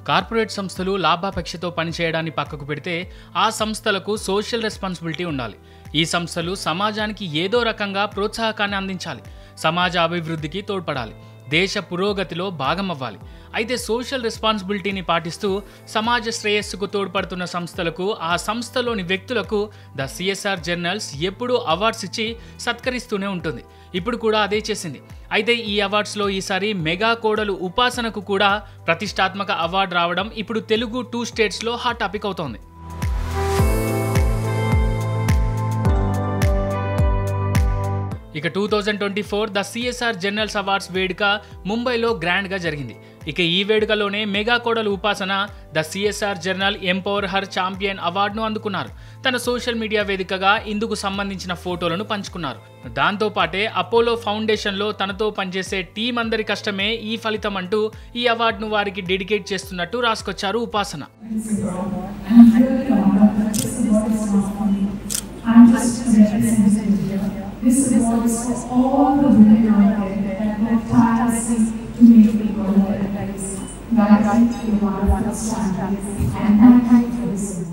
Corporate సంస్థలు లాభాపేక్షతో పనిచేయడాన్ని పక్కకు పెడితే ఆ సంస్థలకు సోషల్ రెస్పాన్సిబిలిటీ ఉండాలి. ఈ సంస్థలు సమాజానికి ఏదో రకంగా ప్రోత్సాహకాన్ని అందించాలి, సమాజ అభివృద్ధికి తోడ్పడాలి, దేశ పురోగతిలో భాగమవ్వాలి. అయితే సోషల్ రెస్పాన్సిబిలిటీని పాటిస్తూ సమాజ శ్రేయస్సుకు తోడ్పడుతున్న సంస్థలకు, ఆ సంస్థలోని వ్యక్తులకు ద సిఎస్ఆర్ జర్నల్స్ ఎప్పుడూ అవార్డ్స్ ఇచ్చి సత్కరిస్తూనే ఉంటుంది. ఇప్పుడు కూడా అదే చేసింది. అయితే ఈ అవార్డ్స్లో ఈసారి మెగా కోడలు ఉపాసనకు కూడా ప్రతిష్టాత్మక అవార్డు రావడం ఇప్పుడు తెలుగు 2 స్టేట్స్లో హాట్ టాపిక్ అవుతోంది. ఇక 2024 ద సిఎస్ఆర్ జర్నల్స్ అవార్డ్స్ వేడుక ముంబైలో గ్రాండ్గా జరిగింది. ఇక ఈ వేడుకలోనే మెగా కోడలు ఉపాసన the CSR journal empower her champion అవార్డును అందుకున్నారు. తన సోషల్ మీడియా వేదికగా ఇందుకు సంబంధించిన ఫోటోలను పంచుకున్నారు. దాంతోపాటే అపోలో ఫౌండేషన్లో తనతో పనిచేసే టీం అందరి కష్టమే ఈ ఫలితం అంటూ ఈ అవార్డును వారికి డెడికేట్ చేస్తున్నట్టు రాసుకొచ్చారు ఉపాసన. This award is for all the women out there that work tirelessly to make the world a better place. God, I thank you, Lord, for this time, and I thank you for this.